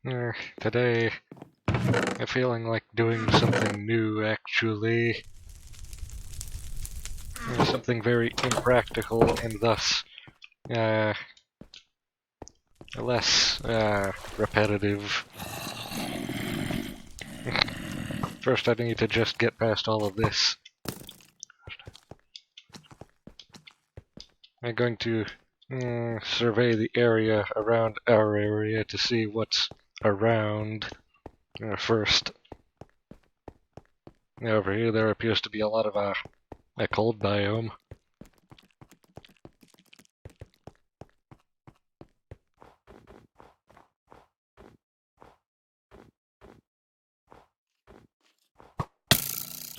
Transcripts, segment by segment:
Today, I'm feeling like doing something new, actually. Something very impractical and thus less repetitive. First, I need to just get past all of this. I'm going to survey the area around our area to see what's around first. Over here, there appears to be a lot of a cold biome.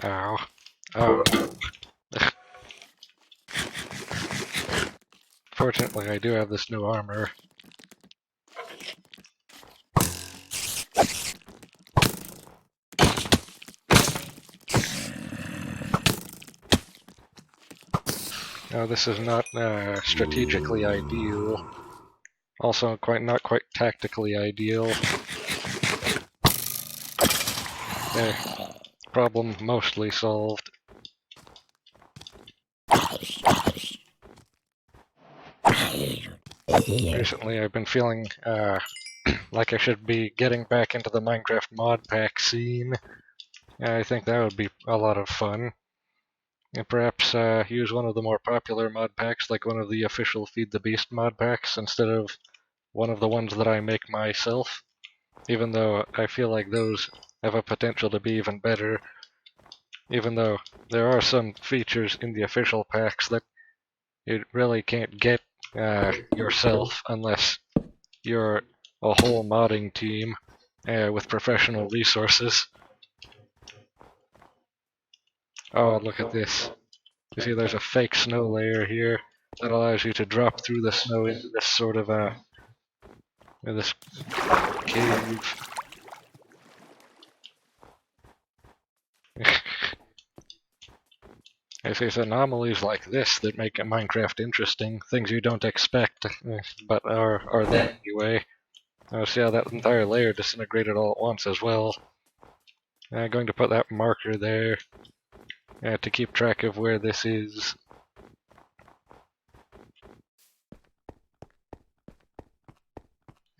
Ow. Oh. Fortunately, I do have this new armor. Now, this is not strategically ideal. Also, not quite tactically ideal. Problem mostly solved. Recently, I've been feeling like I should be getting back into the Minecraft mod pack scene. I think that would be a lot of fun. And perhaps use one of the more popular mod packs, like one of the official Feed the Beast mod packs, instead of one of the ones that I make myself. Even though I feel like those have a potential to be even better. Even though there are some features in the official packs that you really can't get yourself unless you're a whole modding team with professional resources. Oh, look at this. You see there's a fake snow layer here that allows you to drop through the snow into this sort of this cave. It's anomalies like this that make Minecraft interesting. Things you don't expect, but are there anyway. See how that entire layer disintegrated all at once as well. I'm going to put that marker there to keep track of where this is.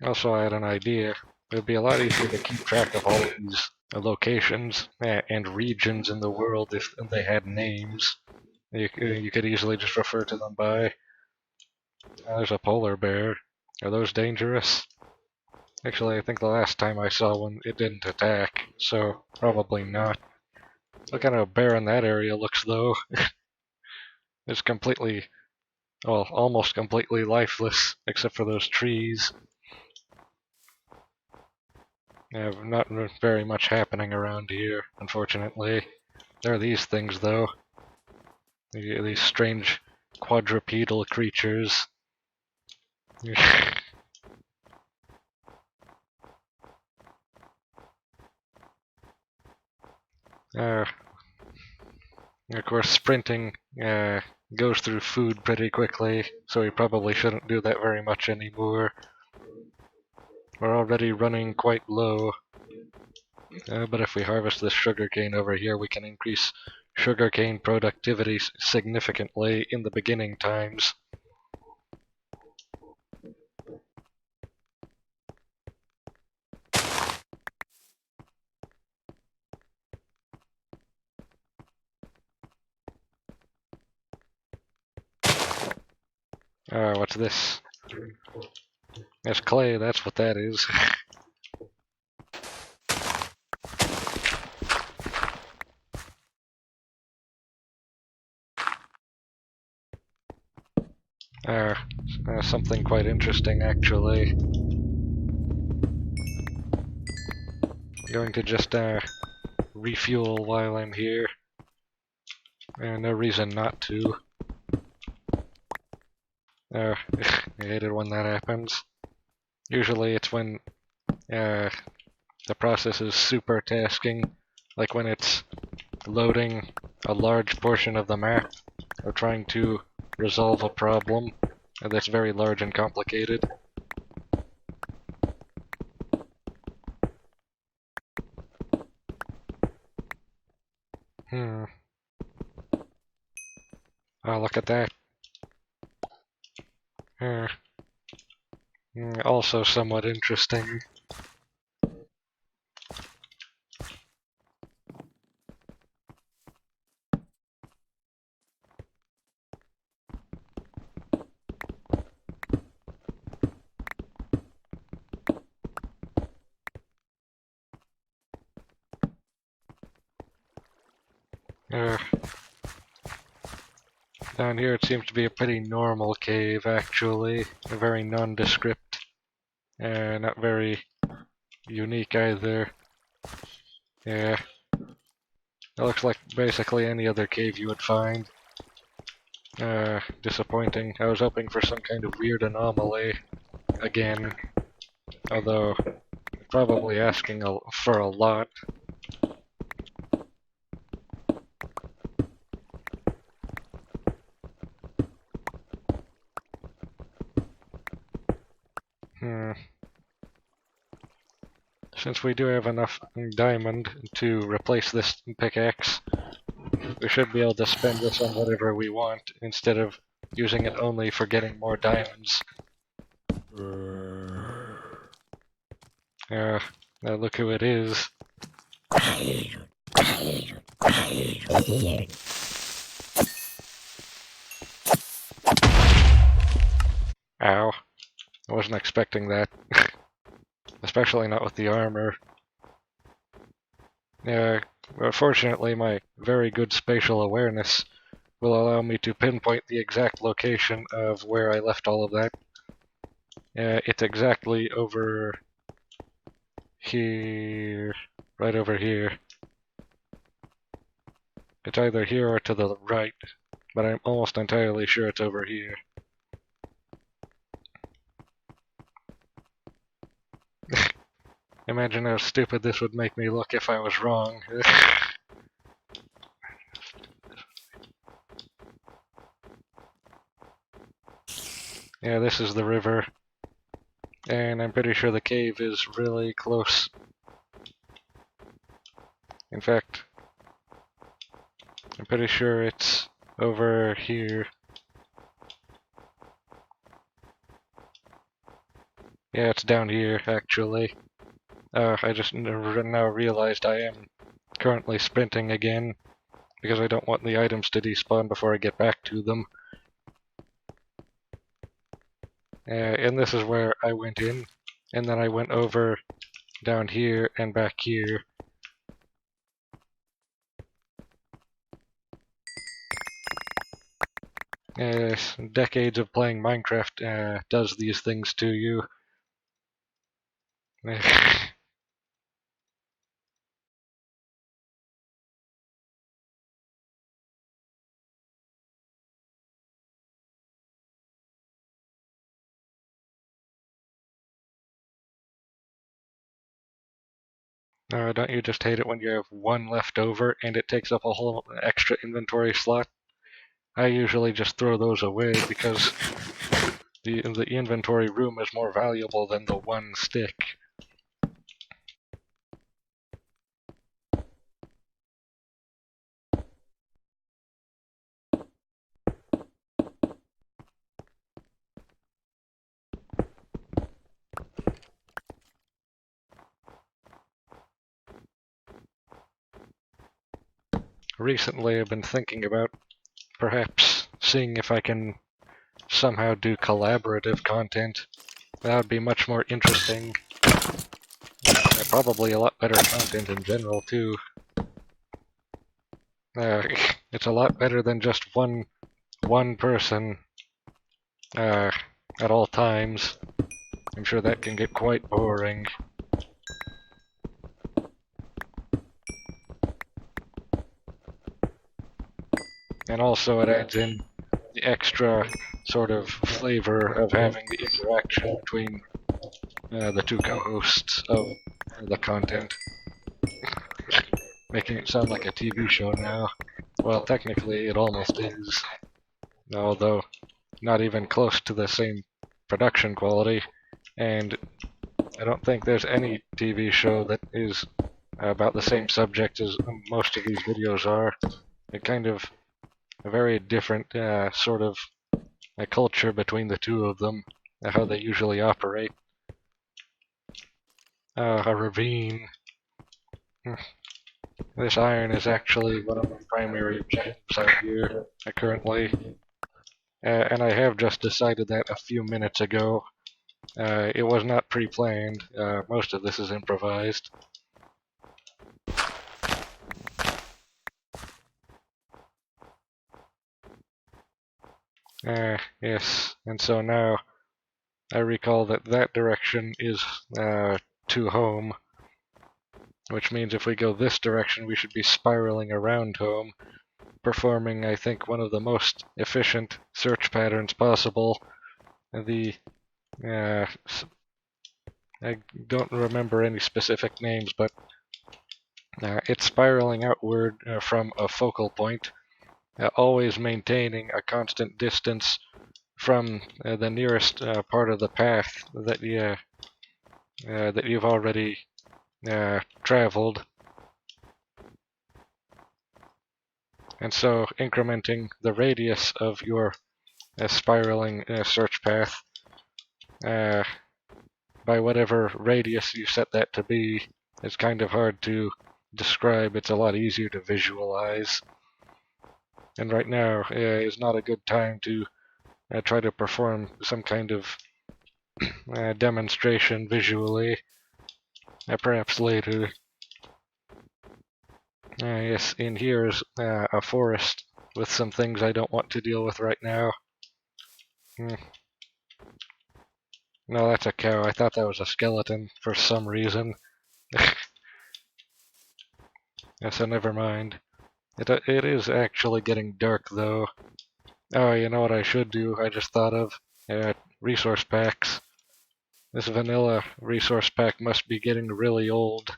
Also, I had an idea. It would be a lot easier to keep track of all of these locations and regions in the world if they had names. You could easily just refer to them by. There's a polar bear. Are those dangerous? Actually, I think the last time I saw one, it didn't attack, so probably not. Look at how barren that area looks, though. It's completely, well, almost completely lifeless, except for those trees. Not very much happening around here, unfortunately. There are these things, though. These strange quadrupedal creatures. Of course, sprinting goes through food pretty quickly, so we probably shouldn't do that very much anymore. We're already running quite low. But if we harvest this sugarcane over here, we can increase sugarcane productivity significantly in the beginning times. What's this? It's clay, that's what that is. Something quite interesting, actually. Going to just refuel while I'm here. No reason not to. I hate it when that happens. Usually it's when the process is super tasking, like when it's loading a large portion of the map, or trying to resolve a problem that's very large and complicated. Hmm. Oh, look at that. Uh, Also somewhat interesting. Uh, Down here it seems to be a pretty normal cave, actually. Very nondescript. Not very unique either. Yeah, it looks like basically any other cave you would find. Disappointing. I was hoping for some kind of weird anomaly again. Although, probably asking for a lot. Hmm. Since we do have enough diamond to replace this pickaxe, we should be able to spend this on whatever we want instead of using it only for getting more diamonds. Look who it is. Ow. I wasn't expecting that. Especially not with the armor. Fortunately, my very good spatial awareness will allow me to pinpoint the exact location of where I left all of that. It's exactly over here. Right over here. It's either here or to the right, but I'm almost entirely sure it's over here. Imagine how stupid this would make me look if I was wrong. Yeah, this is the river. And I'm pretty sure the cave is really close. In fact, I'm pretty sure it's over here. Yeah, it's down here, actually. I just now realized I am currently sprinting again, because I don't want the items to despawn before I get back to them. And this is where I went in, and then I went over down here and back here. Decades of playing Minecraft does these things to you. Don't you just hate it when you have one left over and it takes up a whole extra inventory slot? I usually just throw those away because the inventory room is more valuable than the one stick. Recently I've been thinking about perhaps seeing if I can somehow do collaborative content. That would be much more interesting. Probably a lot better content in general, too. It's a lot better than just one person at all times. I'm sure that can get quite boring. And also it adds in the extra sort of flavor of having the interaction between the two co-hosts of the content. Making it sound like a TV show now. Well, technically it almost is. Although not even close to the same production quality. And I don't think there's any TV show that is about the same subject as most of these videos are. They're kind of a very different sort of culture between the two of them, how they usually operate. A ravine. This iron is actually one of my primary objectives out here currently, and I have just decided that a few minutes ago. It was not pre-planned. Most of this is improvised. Yes, and so now I recall that that direction is to home, which means if we go this direction, we should be spiraling around home, performing, I think, one of the most efficient search patterns possible. The I don't remember any specific names, but it's spiraling outward from a focal point, always maintaining a constant distance from the nearest part of the path that you've already traveled, and so incrementing the radius of your spiraling search path by whatever radius you set that to be. It's kind of hard to describe. It's a lot easier to visualize. And right now is not a good time to try to perform some kind of demonstration visually. Perhaps later. Yes, in here is a forest with some things I don't want to deal with right now. No, that's a cow. I thought that was a skeleton for some reason. So never mind. It is actually getting dark though. Oh, you know what I should do? I just thought of resource packs. This vanilla resource pack must be getting really old.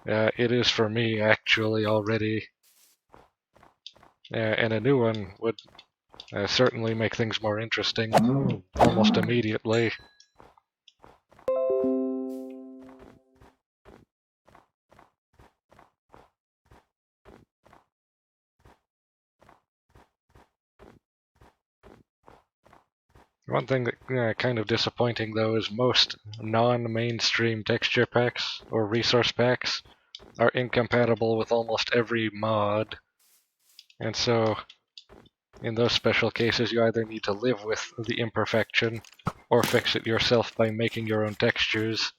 It is for me actually already. And a new one would certainly make things more interesting almost immediately. One thing that kind of disappointing though is most non-mainstream texture packs or resource packs are incompatible with almost every mod, and so in those special cases you either need to live with the imperfection or fix it yourself by making your own textures.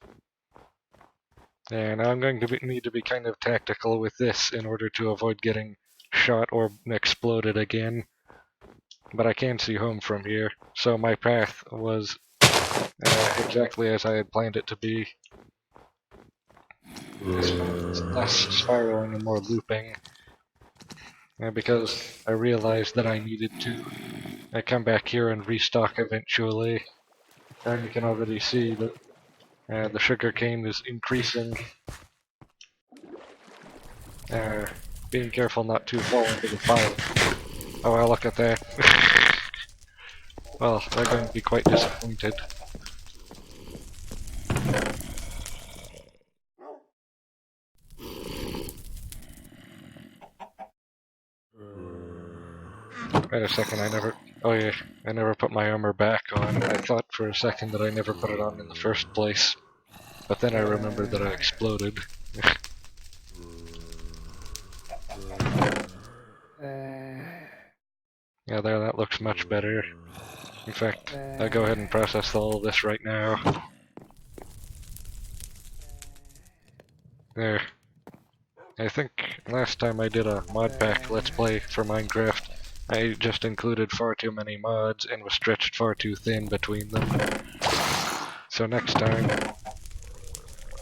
And I'm going to need to be kind of tactical with this in order to avoid getting shot or exploded again. But I can see home from here, so my path was exactly as I had planned it to be. It's less spiraling and more looping, because I realized that I needed to come back here and restock eventually. And you can already see that the sugar cane is increasing. Being careful not to fall into the fire. Oh, well, look at that. Well, they're going to be quite disappointed. Wait a second, oh yeah, I never put my armor back on. I thought for a second that I never put it on in the first place. But then I remembered that I exploded. Yeah, there, that looks much better. In fact, I'll go ahead and process all of this right now. There. I think last time I did a mod pack let's play for Minecraft, I just included far too many mods and was stretched far too thin between them. So next time,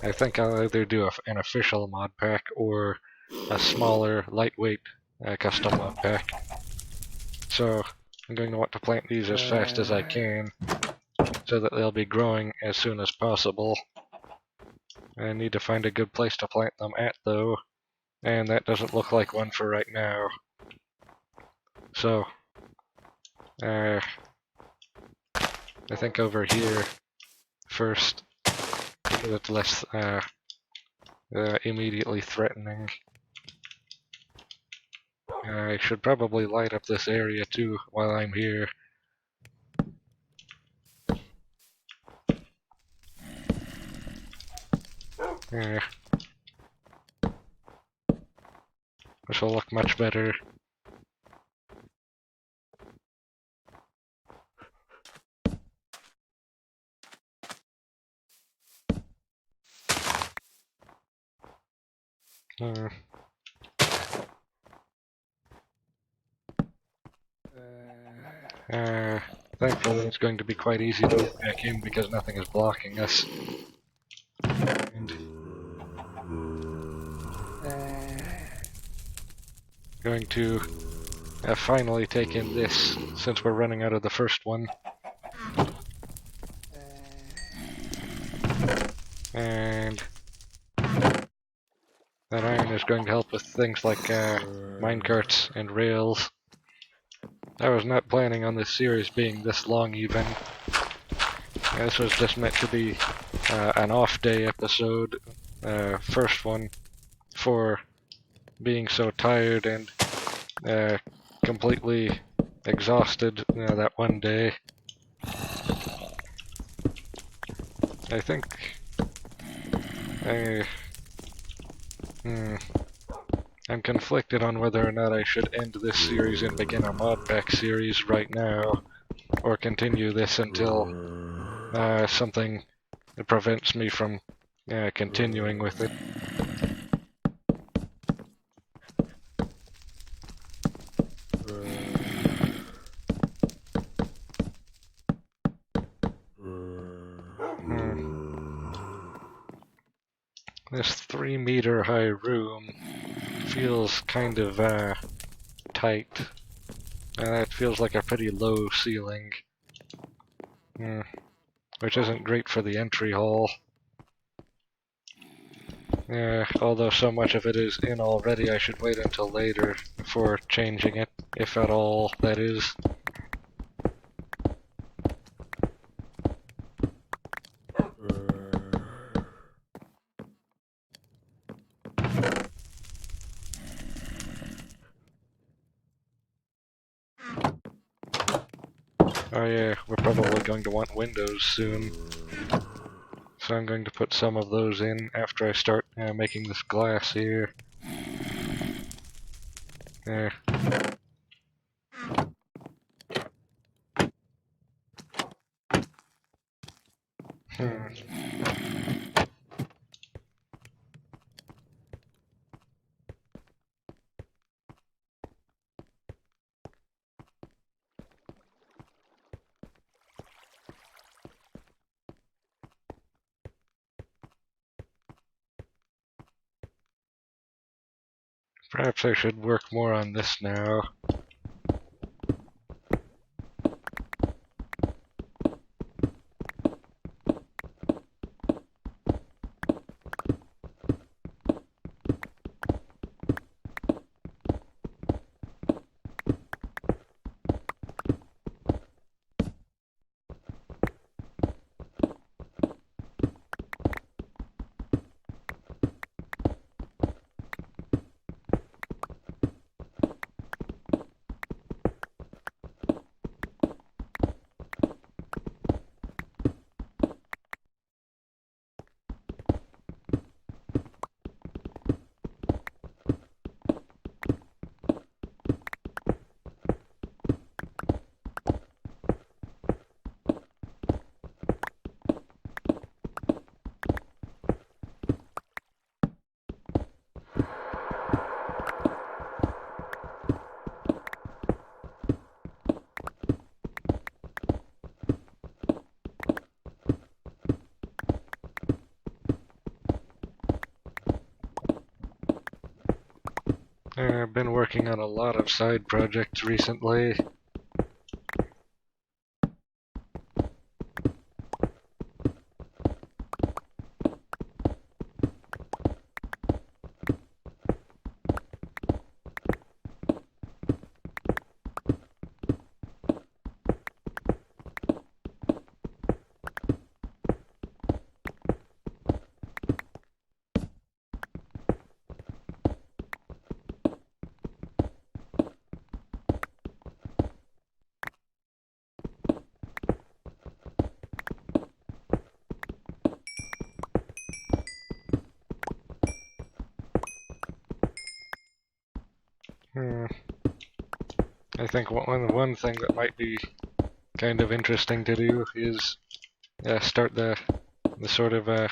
I think I'll either do an official mod pack or a smaller, lightweight custom mod pack. So I'm going to want to plant these as fast as I can, so that they'll be growing as soon as possible. I need to find a good place to plant them at though, and that doesn't look like one for right now. So, I think over here first, with less immediately threatening. I should probably light up this area too while I'm here. Yeah. This will look much better. Thankfully it's going to be quite easy to get back in because nothing is blocking us. And going to finally take in this, since we're running out of the first one. And that iron is going to help with things like minecarts and rails. I was not planning on this series being this long even. This was just meant to be an off-day episode, first one, for being so tired and completely exhausted that one day. I think I'm conflicted on whether or not I should end this series and begin a mod pack series right now, or continue this until something prevents me from continuing with it. This 3-meter high room feels kind of tight. It feels like a pretty low ceiling, which isn't great for the entry hall. Although so much of it is in already, I should wait until later before changing it, if at all, that is. Oh yeah, we're probably going to want windows soon. So I'm going to put some of those in after I start making this glass here. There. Perhaps I should work more on this now. I've been working on a lot of side projects recently. Hmm. I think one thing that might be kind of interesting to do is start the sort of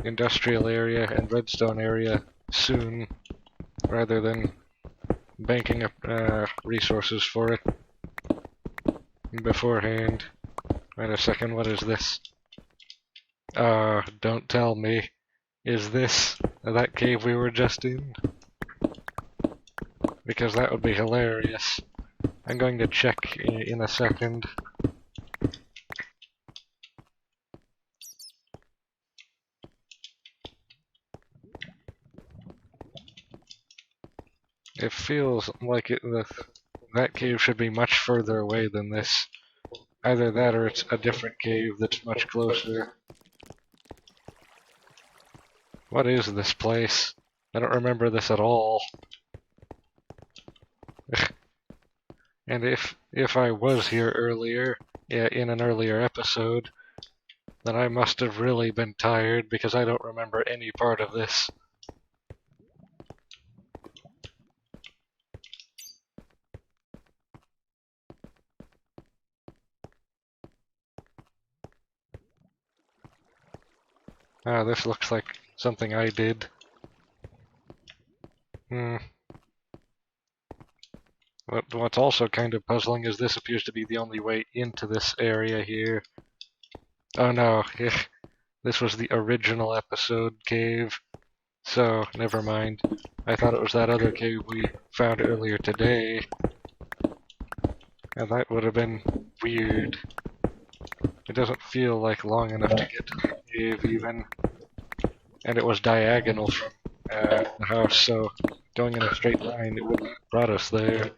industrial area and redstone area soon, rather than banking up resources for it beforehand. Wait a second, what is this? Don't tell me. Is this that cave we were just in? Because that would be hilarious. I'm going to check in a second. It feels like that cave should be much further away than this. Either that or it's a different cave that's much closer. What is this place? I don't remember this at all. And if I was here earlier, in an earlier episode, then I must have really been tired because I don't remember any part of this. This looks like something I did. What's also kind of puzzling is this appears to be the only way into this area here. Oh no, this was the original episode cave. So, never mind. I thought it was that other cave we found earlier today. And that would have been weird. It doesn't feel like long enough to get to the cave even. And it was diagonal from the house, so going in a straight line, it wouldn't have brought us there.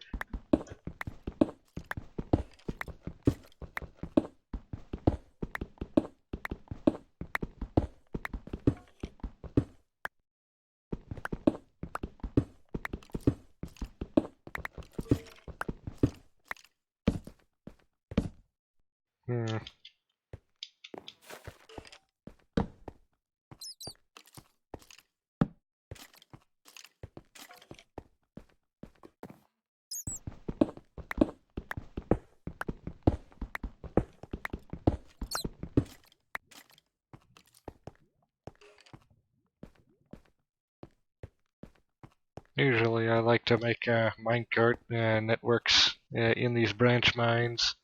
Usually I like to make minecart networks in these branch mines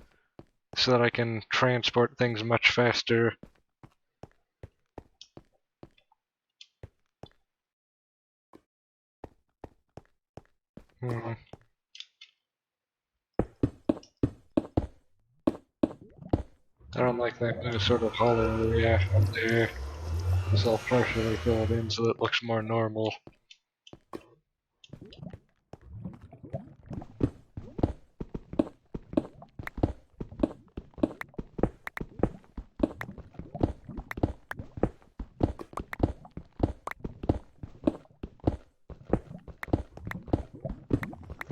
so that I can transport things much faster. I don't like that sort of hollow area up there. So I'll partially fill it in so it looks more normal.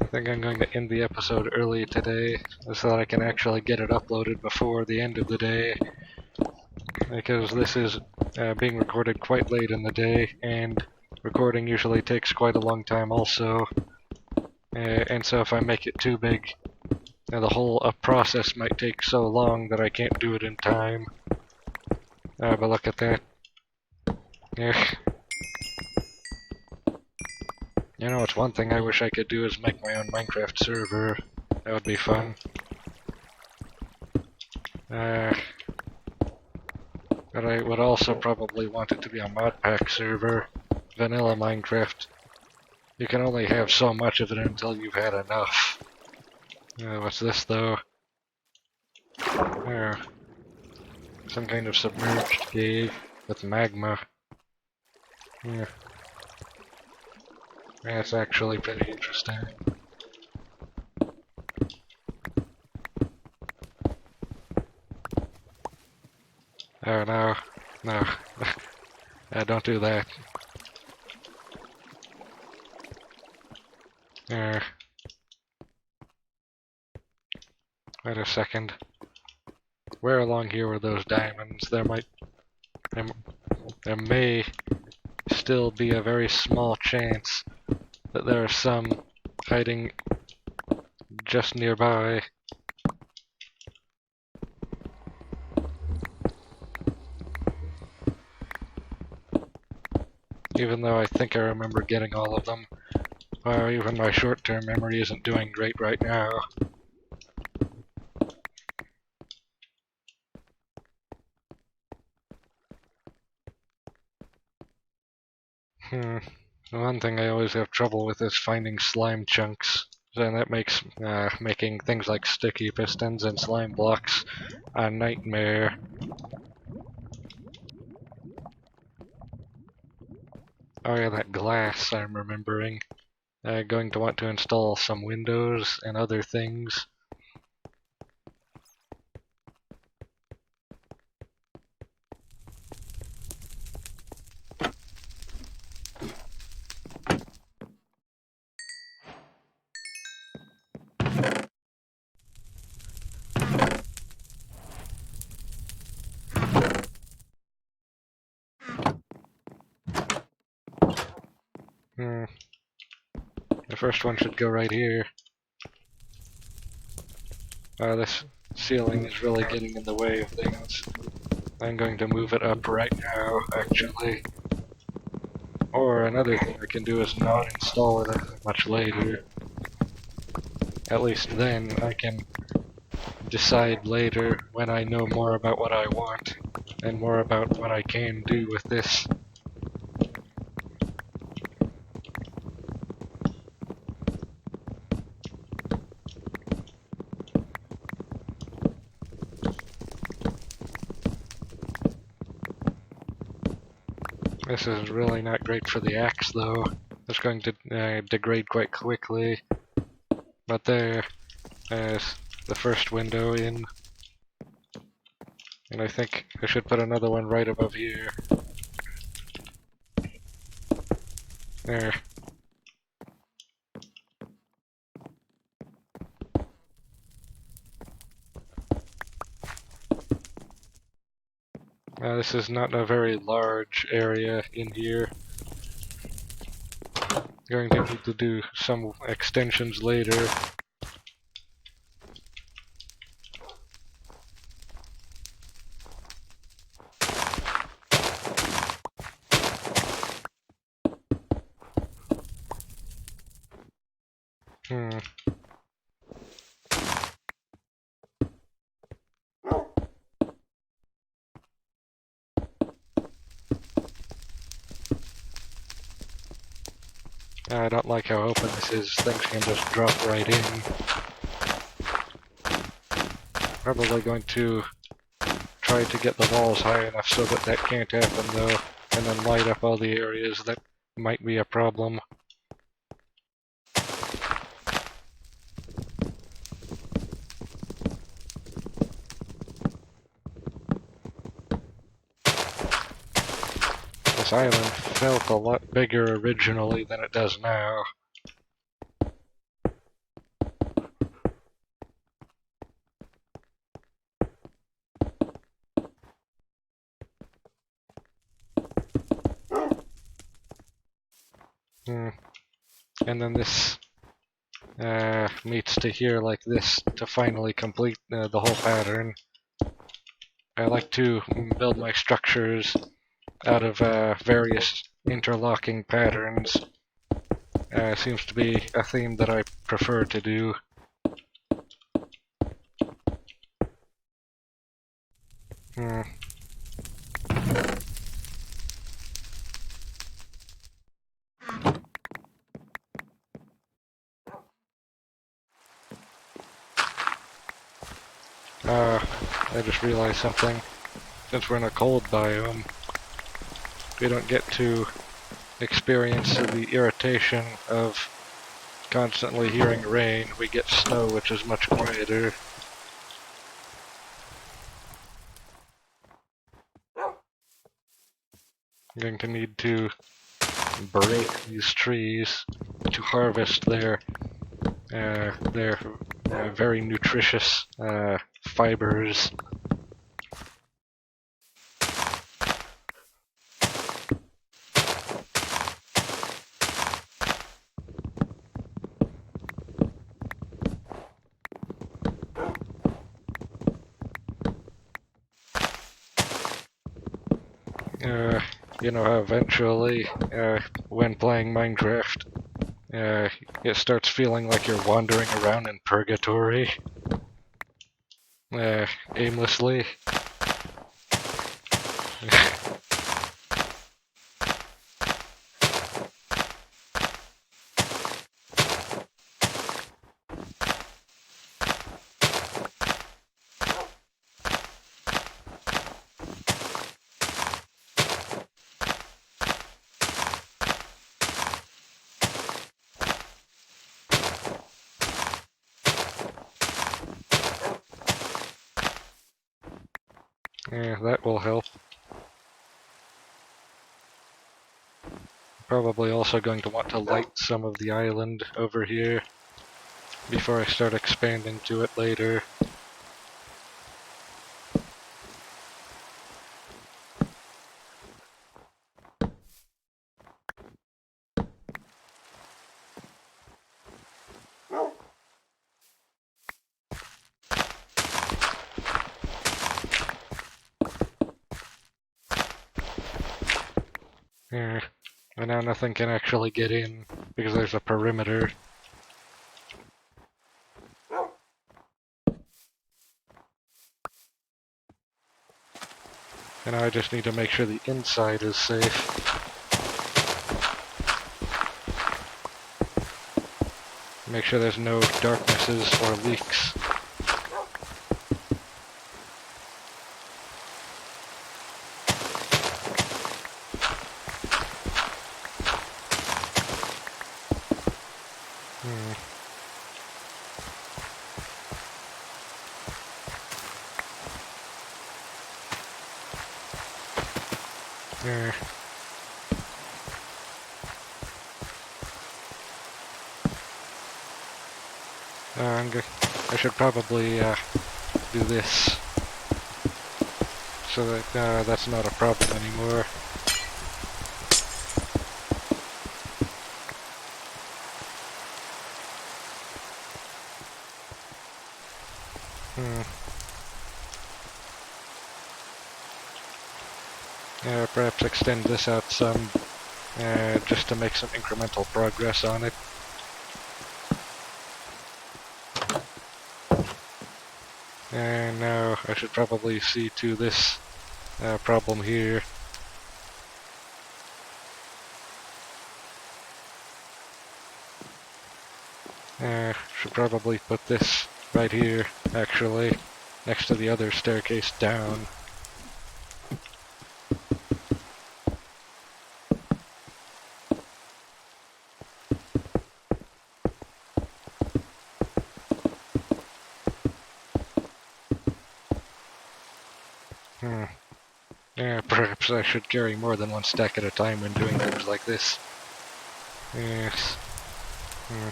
I think I'm going to end the episode early today so that I can actually get it uploaded before the end of the day. Because this is being recorded quite late in the day, and recording usually takes quite a long time also. And so if I make it too big, the whole process might take so long that I can't do it in time. But look at that. Yeah. You know, it's one thing I wish I could do is make my own Minecraft server. That would be fun. But I would also probably want it to be a mod pack server. Vanilla Minecraft. You can only have so much of it until you've had enough. What's this though? Some kind of submerged cave with magma. Yeah. That's actually pretty interesting. Oh no, no. Don't do that. Wait a second. Where along here were those diamonds? There may still be a very small chance that there are some hiding just nearby. Even though I think I remember getting all of them. Even my short-term memory isn't doing great right now. One thing I always have trouble with is finding slime chunks. And that makes making things like sticky pistons and slime blocks a nightmare. Oh yeah, that glass I'm remembering. Going to want to install some windows and other things. The first one should go right here. This ceiling is really getting in the way of things. I'm going to move it up right now, actually. Or another thing I can do is not install it much later. At least then I can decide later when I know more about what I want and more about what I can do with this. This is really not great for the axe, though. It's going to degrade quite quickly. But there's the first window in. And I think I should put another one right above here. There. This is not a very large area in here. Going to need to do some extensions later. I don't like how open this is. Things can just drop right in. Probably going to try to get the walls high enough so that that can't happen, though, and then light up all the areas that might be a problem. This island felt a lot bigger originally than it does now. And then this meets to here like this to finally complete the whole pattern. I like to build my structures out of various interlocking patterns. Seems to be a theme that I prefer to do. I just realized something. Since we're in a cold biome, we don't get to experience the irritation of constantly hearing rain. We get snow, which is much quieter. I'm going to need to break these trees to harvest their very nutritious fibers. You know how eventually, when playing Minecraft, it starts feeling like you're wandering around in purgatory, aimlessly. Yeah, that will help. Probably also going to want to light some of the island over here before I start expanding to it later. Yeah, and now nothing can actually get in because there's a perimeter. And now I just need to make sure the inside is safe. Make sure there's no darknesses or leaks. Hmm. Yeah. I should probably do this so that that's not a problem anymore. Hmm. Perhaps extend this out some, just to make some incremental progress on it. And now I should probably see to this problem here. Should probably put this right here, actually, next to the other staircase down. Hmm. Yeah, perhaps I should carry more than one stack at a time when doing things like this. Yes. Hmm.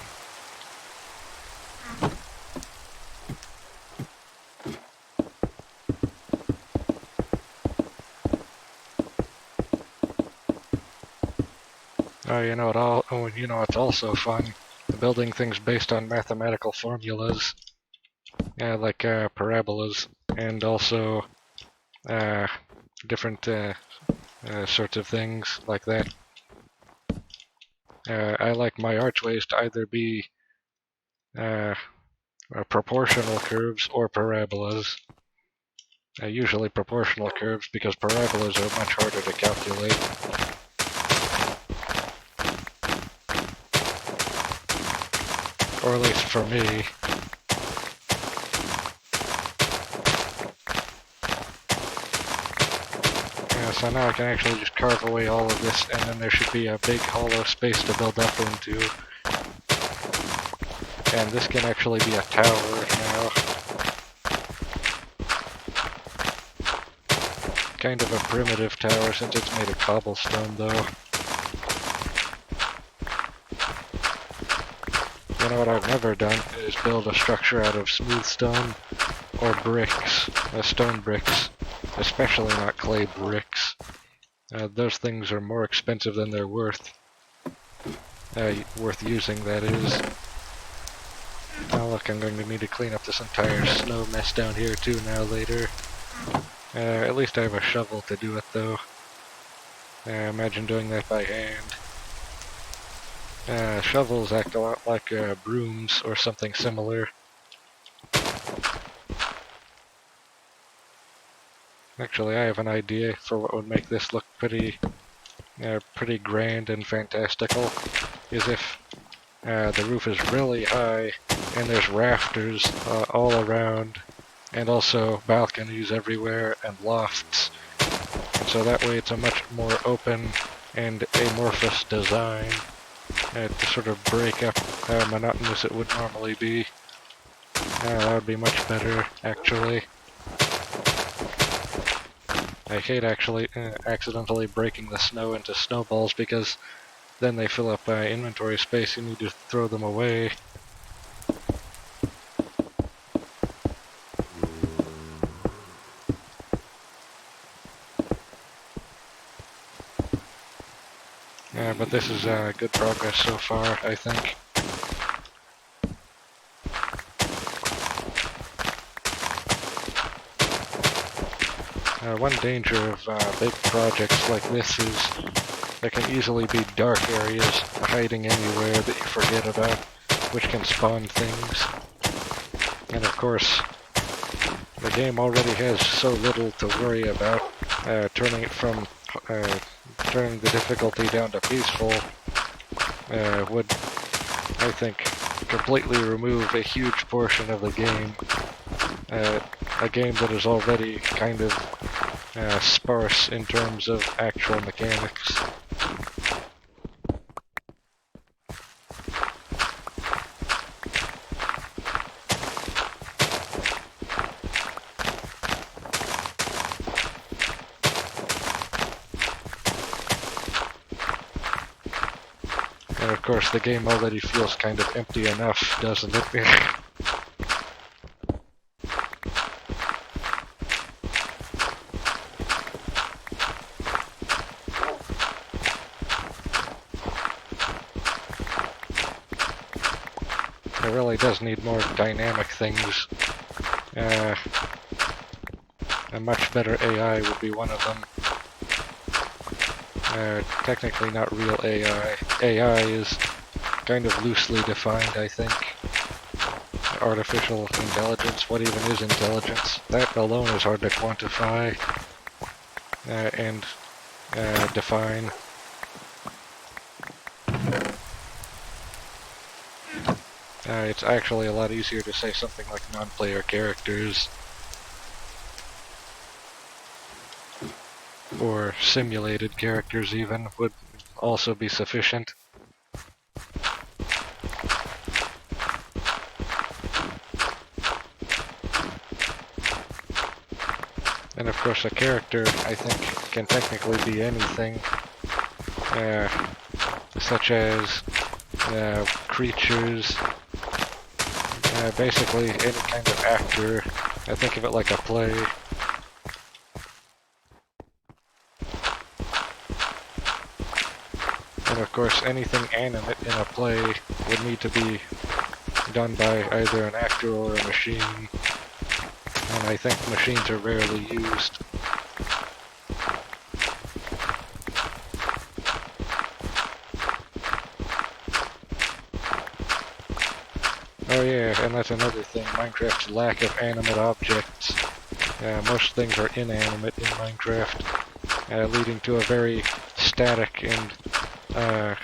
Oh, you know, it's also fun. Building things based on mathematical formulas, like parabolas, and also uh, different sorts of things like that. I like my archways to either be uh, proportional curves or parabolas. Usually proportional curves because parabolas are much harder to calculate. Or at least for me. Yeah, so now I can actually just carve away all of this, and then there should be a big hollow space to build up into. And this can actually be a tower now. Kind of a primitive tower since it's made of cobblestone, though. You know what I've never done is build a structure out of smooth stone or bricks, stone bricks, especially not clay bricks. Those things are more expensive than they're worth. Worth using, that is. Oh look, I'm going to need to clean up this entire snow mess down here too now later. At least I have a shovel to do it though. Imagine doing that by hand. Shovels act a lot like brooms or something similar. Actually, I have an idea for what would make this look pretty grand and fantastical. Is if the roof is really high and there's rafters all around, and also balconies everywhere and lofts. And so that way it's a much more open and amorphous design to sort of break up how monotonous it would normally be. That would be much better, actually. I hate actually accidentally breaking the snow into snowballs because then they fill up inventory space. You need to throw them away. But this is good progress so far, I think. One danger of big projects like this is there can easily be dark areas hiding anywhere that you forget about, which can spawn things. And of course, the game already has so little to worry about. Turning the difficulty down to peaceful would, I think, completely remove a huge portion of the game. A game that is already kind of sparse in terms of actual mechanics. And of course the game already feels kind of empty enough, doesn't it? It really does need more dynamic things. A much better AI would be one of them. Technically not real AI. AI is kind of loosely defined, I think. Artificial intelligence, what even is intelligence? That alone is hard to quantify and define. It's actually a lot easier to say something like non-player characters. Or simulated characters even would also be sufficient. And of course a character, I think, can technically be anything, such as creatures, basically any kind of actor. I think of it like a play. And of course anything animate in a play would need to be done by either an actor or a machine. And I think machines are rarely used. Oh yeah, and that's another thing, Minecraft's lack of animate objects. Most things are inanimate in Minecraft, leading to a very static and a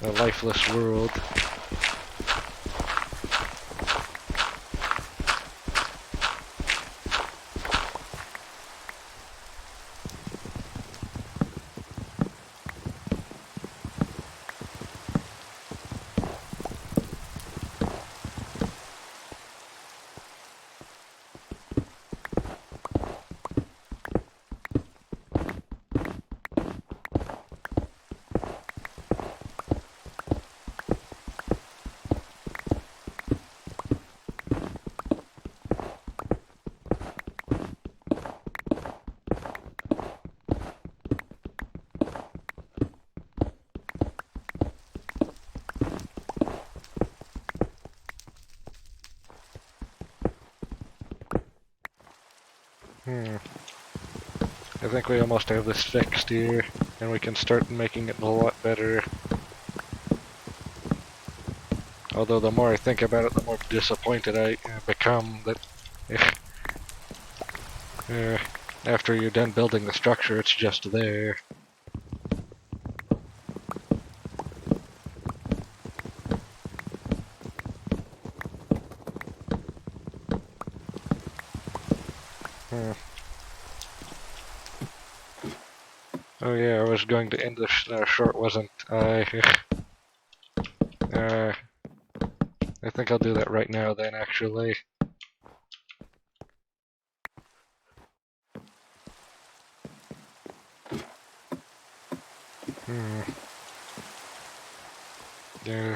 lifeless world. I think we almost have this fixed here. and we can start making it a lot better. Although the more I think about it, the more disappointed I become that after you're done building the structure, it's just there. Oh yeah, I was going to end this short, wasn't I? I think I'll do that right now then, actually. Yeah.